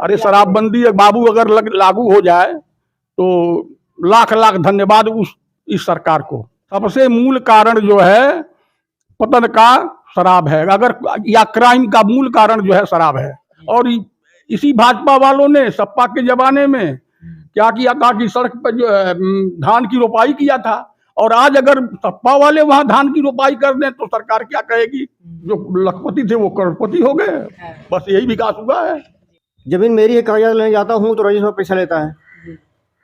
अरे शराबबंदी बाबू अगर लागू हो जाए तो लाख लाख धन्यवाद इस सरकार को। सबसे मूल कारण जो है पतन का शराब है, अगर या क्राइम का मूल कारण जो है शराब है। और इसी भाजपा वालों ने सपा के जमाने में क्या किया था कि सड़क पर जो है धान की रोपाई किया था, और आज अगर सपा वाले वहां धान की रोपाई कर दें तो सरकार क्या कहेगी? जो लखपति थे वो करोड़पति हो गए। बस यही विकास हुआ है। जमीन मेरी है, कागजात लेने जाता हूँ तो रजिस्टर पैसा लेता है,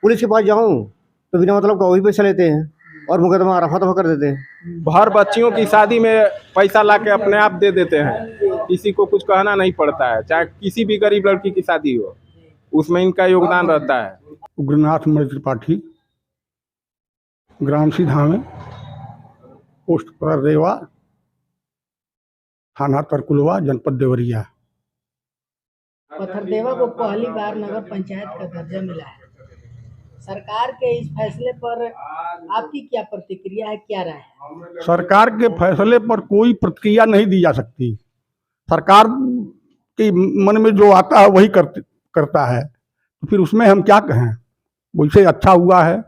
पुलिस के पास जाऊँ तो बिना मतलब का वही पैसा लेते हैं और मुकदमा रफा दफा कर देते हैं। हर बच्चियों की शादी में पैसा लाके अपने आप दे देते हैं, किसी को कुछ कहना नहीं पड़ता है। चाहे किसी भी गरीब लड़की की शादी हो, उसमें इनका योगदान रहता है। उग्रनाथ मणि त्रिपाठी, ग्राम सीधा में, पोस्ट परदेवा, थाना तरकुलवा, जनपद देवरिया। पथरदेवा को पहली बार नगर पंचायत का दर्जा मिला है। सरकार के इस फैसले पर आपकी क्या प्रतिक्रिया है, क्या राय है? सरकार के फैसले पर कोई प्रतिक्रिया नहीं दी जा सकती। सरकार के मन में जो आता है वही करता है, तो फिर उसमें हम क्या कहें? वैसे अच्छा हुआ है।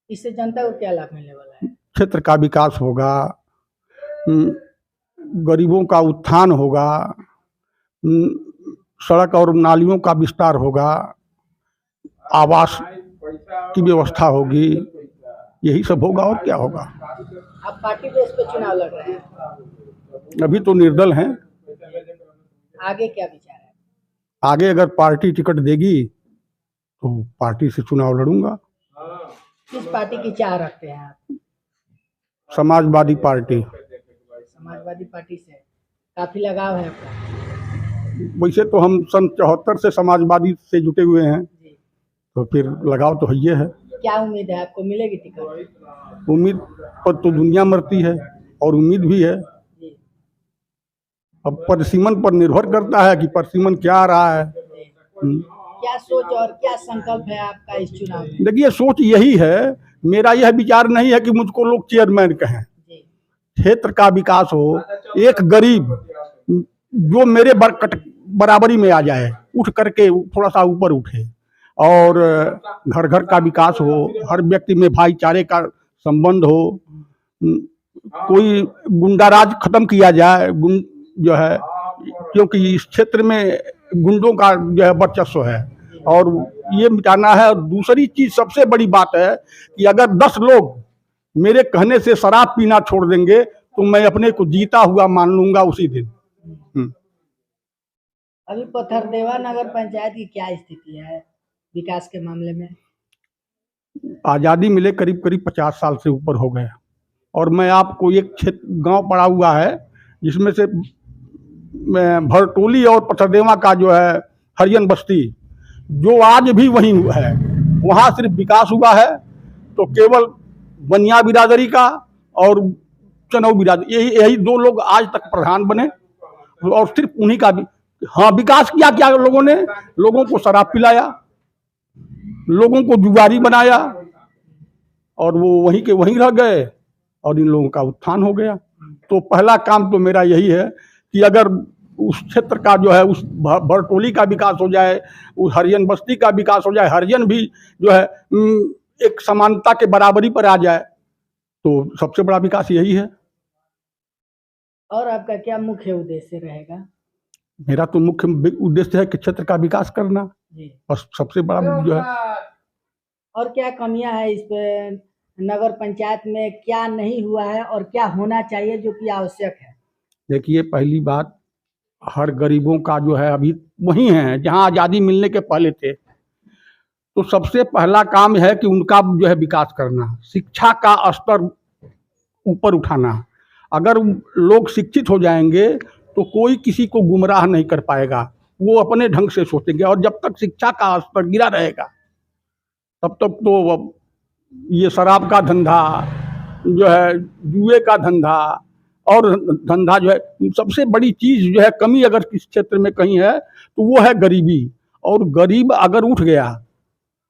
इससे जनता को क्या लाभ मिलने वाला है? क्षेत्र का विकास होगा, गरीबों का उत्थान होगा, सड़क और नालियों का विस्तार होगा, आवास की व्यवस्था होगी, यही सब होगा और क्या होगा। आप पार्टी बेस पे चुनाव लड़ रहे हैं? अभी तो निर्दल हैं। आगे क्या विचार है? आगे अगर पार्टी टिकट देगी तो पार्टी से चुनाव लड़ूंगा। किस पार्टी की चाह रखते हैं आप? समाजवादी पार्टी। समाजवादी पार्टी से काफी लगाव है आपका? वैसे तो हम सन 74 से समाजवादी से जुटे हुए हैं, तो फिर लगाव तो है। क्या उम्मीद है आपको मिलेगी टिकट? उम्मीद पर तो दुनिया मरती है और उम्मीद भी है। अब परिसीमन पर निर्भर करता है कि परिसीमन क्या आ रहा है। क्या सोच और क्या संकल्प है आपका इस चुनाव में? देखिए, सोच यही है, मेरा यह विचार नहीं है कि मुझको लोग चेयरमैन कहें। क्षेत्र का विकास हो, एक गरीब जो मेरे बराबरी में आ जाए, उठ करके थोड़ा सा ऊपर उठे, और घर घर का विकास हो, हर व्यक्ति में भाईचारे का संबंध हो, कोई गुंडाराज खत्म किया जाए, जो है, क्योंकि इस क्षेत्र में गुंडों का जो है वर्चस्व है, और ये मिटाना है। और दूसरी चीज सबसे बड़ी बात है कि अगर 10 लोग मेरे कहने से शराब पीना छोड़ देंगे तो मैं अपने को जीता हुआ मान लूंगा उसी दिन। अभी पथरदेवा नगर पंचायत की क्या स्थिति है विकास के मामले में? आज़ादी मिले करीब करीब 50 साल से ऊपर हो गए, और मैं आपको एक क्षेत्र गांव पड़ा हुआ है जिसमें से भरटोली और पथरदेवा का जो है हरियन बस्ती, जो आज भी वहीं है, वहाँ सिर्फ विकास हुआ है तो केवल बनिया बिरादरी का और चनौ बिरादरी, यही 2 लोग आज तक प्रधान बने, और सिर्फ उन्हीं का भी। हाँ, विकास किया क्या लोगों ने? लोगों को शराब पिलाया, लोगों को जुगारी बनाया, और वो वहीं के वहीं रह गए, और इन लोगों का उत्थान हो गया। तो पहला काम तो मेरा यही है कि अगर उस क्षेत्र का जो है, उस भरटोली का विकास हो जाए, उस हरियन बस्ती का विकास हो जाए, हरियन भी जो है एक समानता के बराबरी पर आ जाए, तो सबसे बड़ा विकास यही है। और आपका क्या मुख्य उद्देश्य रहेगा? मेरा तो मुख्य उद्देश्य है कि क्षेत्र का विकास करना, बस सबसे बड़ा जो है। और क्या कमियां है इस पे नगर पंचायत में, क्या नहीं हुआ है और क्या होना चाहिए जो कि आवश्यक है? देखिए, पहली बात, हर गरीबों का जो है अभी वही है जहां आज़ादी मिलने के पहले थे। तो सबसे पहला काम है कि उनका जो है विकास करना, शिक्षा का स्तर ऊपर उठाना। अगर लोग शिक्षित हो जाएंगे तो कोई किसी को गुमराह नहीं कर पाएगा, वो अपने ढंग से सोचेंगे। और जब तक शिक्षा का स्तर गिरा रहेगा तब तक तो ये शराब का धंधा जो है, जुए का धंधा और धंधा जो है, सबसे बड़ी चीज जो है कमी अगर किस क्षेत्र में कहीं है तो वो है गरीबी। और गरीब अगर उठ गया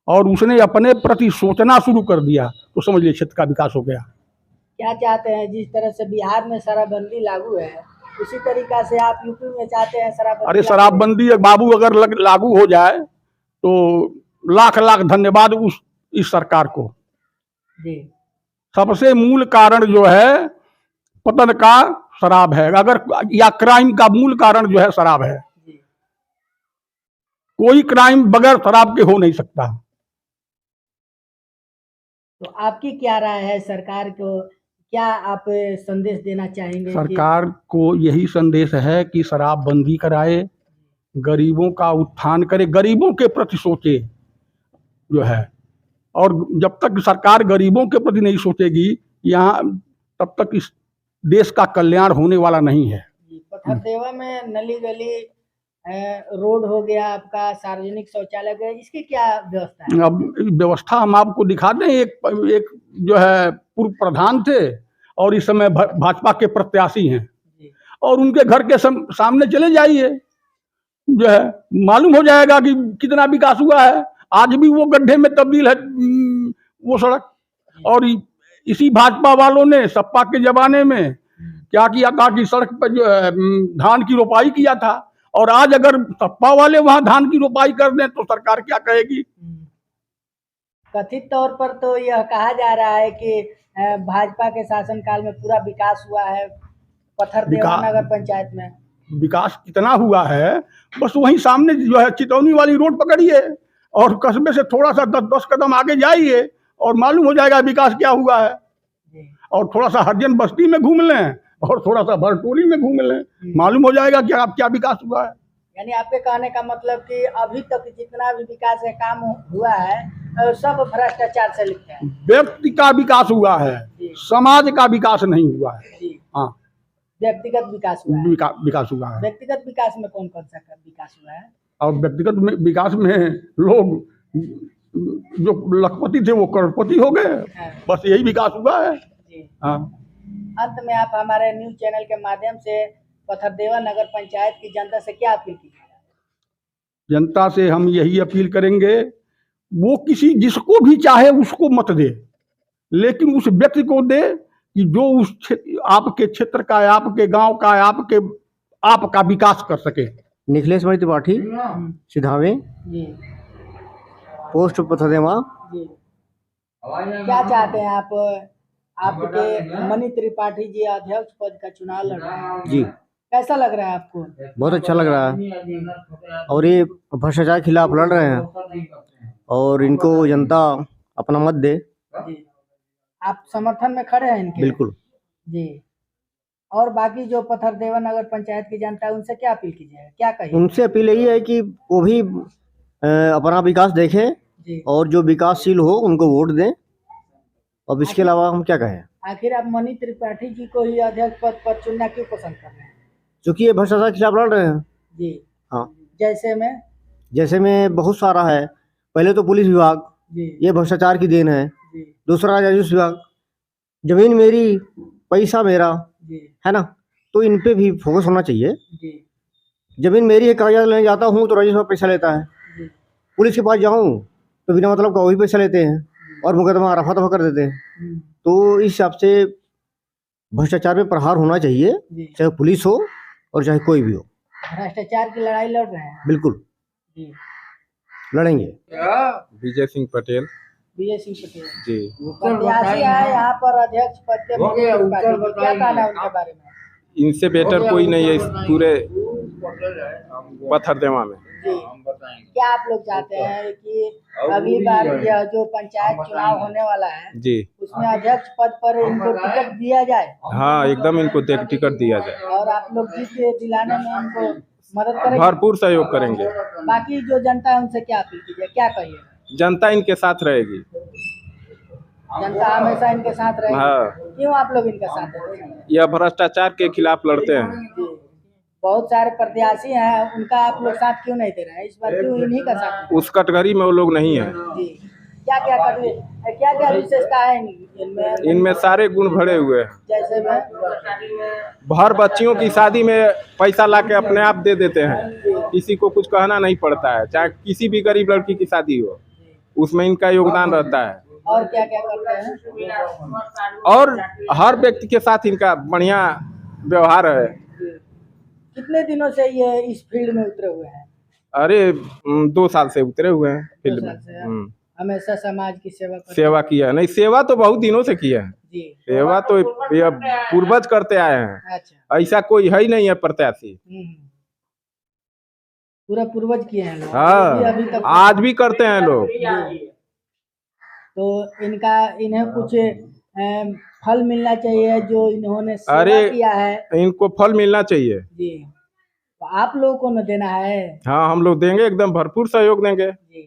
और उसने अपने प्रति सोचना शुरू कर दिया तो समझ लीजिए क्षेत्र का विकास हो गया। क्या चाहते हैं, जिस तरह से बिहार में शराबबंदी लागू है, उसी तरीका से आप यूपी में चाहते हैं शराबबंदी? अरे शराबबंदी बाबू अगर लागू हो जाए तो लाख लाख धन्यवाद इस सरकार को। जी सबसे मूल कारण जो है पतन का शराब है, अगर या क्राइम का मूल कारण जो है शराब है। जी कोई क्राइम बगैर शराब के हो नहीं सकता। तो आपकी क्या राय है सरकार को, क्या आप संदेश देना चाहेंगे? सरकार को यही संदेश है कि शराबबंदी कराए, गरीबों का उत्थान करे, गरीबों के प्रति सोचे जो है। और जब तक सरकार गरीबों के प्रति नहीं सोचेगी यहाँ, तब तक इस देश का कल्याण होने वाला नहीं है। पथरदेवा में नली गली रोड हो गया, आपका सार्वजनिक शौचालय हो गया, इसकी क्या व्यवस्था है? अब व्यवस्था हम आपको दिखा दें। एक जो है पूर्व प्रधान थे और इस समय भाजपा के प्रत्याशी हैं, और उनके घर के सामने चले जाइए, जो है मालूम हो जाएगा कि कितना विकास हुआ है। आज भी वो गड्ढे में तब्दील है वो सड़क। और इसी भाजपा वालों ने सपा के जमाने में क्या किया था कि सड़क पर जो है धान की रोपाई किया था, और आज अगर सपा वाले वहां धान की रोपाई कर दें तो सरकार क्या कहेगी? कथित तौर पर तो यह कहा जा रहा है कि भाजपा के शासनकाल में पूरा विकास हुआ है पथरदेवा नगर पंचायत में। विकास कितना हुआ है, बस वहीं सामने जो है चितौनी वाली रोड पकड़िए और कस्बे से थोड़ा सा 10 कदम आगे जाइए और मालूम हो जाएगा विकास क्या हुआ है। और थोड़ा सा हरिजन बस्ती में घूम लें और थोड़ा सा भरटोली में घूम लें, मालूम हो जाएगा कि आप क्या विकास हुआ है। यानी आपके कहने का मतलब कि अभी तक जितना भी विकास का काम हुआ है सब भ्रष्टाचार से लिप्त है। व्यक्ति का विकास हुआ है, समाज का विकास नहीं हुआ है। हाँ, व्यक्तिगत विकास हुआ है। विकास हुआ है। व्यक्तिगत विकास में कौन कौन सा विकास हुआ है? और व्यक्तिगत विकास में लोग जो लखपति थे वो करोड़पति हो गए, बस यही विकास हुआ है। हाँ। अंत में आप हमारे न्यूज चैनल के माध्यम से पथरदेवा नगर पंचायत की जनता से क्या अपील कीजिए? जनता से हम यही अपील करेंगे, वो किसी जिसको भी चाहे उसको मत दे, लेकिन उस व्यक्ति को दे कि जो उस आपके क्षेत्र का, आपके गांव का, आपका विकास कर सके। निखिलेश मणि त्रिपाठी, सिधावे, पोस्ट पथरदेवा। क्या चाहते हैं आप? आपके मणि त्रिपाठी जी अध्यक्ष पद का चुनाव लड़ रहे हैं जी, कैसा लग रहा है आपको? बहुत अच्छा लग रहा है। और ये भ्रष्टाचार के खिलाफ लड़ रहे हैं और इनको जनता अपना मत दे। आप समर्थन में खड़े हैं इनके? बिल्कुल जी। और बाकी जो पथरदेवा नगर पंचायत की जनता है उनसे क्या अपील कीजिएगा, क्या कहिए? उनसे अपील यही है कि वो भी अपना विकास देखें और जो विकासशील हो उनको वोट दें। अब इसके अलावा हम क्या कहें? आखिर आप मणि त्रिपाठी जी को ही अध्यक्ष पद पर चुनना क्यों पसंद कर रहे हैं? क्योंकि ये भ्रष्टाचार के खिलाफ लड़ रहे हैं। जी हाँ, जैसे में बहुत सारा है। पहले तो पुलिस विभाग, ये भ्रष्टाचार की देन है। दूसरा राजस्व विभाग, जमीन मेरी पैसा मेरा, है ना, तो इन पे भी फोकस होना चाहिए। जमीन मेरी है, कागजात लेने जाता हूँ तो राजस्व पैसा लेता है। पुलिस के पास जाऊँ तो बिना मतलब का वही पैसा लेते हैं और मुकदमा रफा दफा कर देते हैं। तो इस हिसाब से भ्रष्टाचार पे प्रहार होना चाहिए, चाहे पुलिस हो और चाहे कोई भी हो। भ्रष्टाचार की लड़ाई लड़ रहे हैं? बिल्कुल लड़ेंगे। विजय सिंह पटेल। विजय सिंह पटेल जी, प्रत्याशी है यहाँ पर अध्यक्ष पद के। क्या कहना है उनके बारे में? इनसे बेटर कोई नहीं है इस पूरे पथरदेवा में। क्या आप लोग चाहते हैं कि अगली बार यह जो पंचायत चुनाव होने वाला है जी, उसमें अध्यक्ष पद पर इनको टिकट दिया जाए? हाँ, एकदम इनको टिकट दिया जाए और आप लोग जीत दिलाने में इनको मदद करेंगे? भरपूर सहयोग करेंगे। बाकी जो जनता है उनसे क्या अपील कीजिए, क्या कहिए? जनता इनके साथ रहेगी। जनता हमेशा इनके साथ रहेगी। हाँ। क्यों आप लोग इनके साथ रहेंगे? यह भ्रष्टाचार के खिलाफ लड़ते हैं। बहुत सारे प्रत्याशी हैं, उनका आप लोग साथ क्यों नहीं दे रहे हैं? इस बार क्यों इन्हीं का साथ? उस कैटेगरी में वो लोग नहीं है। क्या क्या विशेषता है इनमें सारे गुण भरे हुए हैं। जैसे हर बच्चियों की शादी में पैसा लाके अपने आप दे देते हैं, किसी को कुछ कहना नहीं पड़ता है। चाहे किसी भी गरीब लड़की की शादी हो, उसमें इनका योगदान रहता है। और क्या क्या करते हैं? और हर व्यक्ति के साथ इनका बढ़िया व्यवहार है। कितने दिनों से ये इस फील्ड में उतरे हुए हैं? अरे 2 साल से उतरे हुए हैं 2 फील्ड साल में। से हमेशा समाज की सेवा करते सेवा किया है। नहीं, सेवा तो बहुत दिनों से किया है। जी। सेवा तो ये पूर्वज करते आए हैं, अच्छा। ऐसा कोई है ही नहीं है प्रत्याशी। पूरा पूर्वज किए हैं लोग, हाँ, अभी तक आज भी करते हैं लोग। जी। तो इन्हें कुछ फल मिलना चाहिए जो इन्होंने सेवा अरे किया है। इनको फल मिलना चाहिए। जी, तो आप लोगों को न देना है। हाँ, हम लोग देंगे, एकदम भरपूर सहयोग देंगे। जी।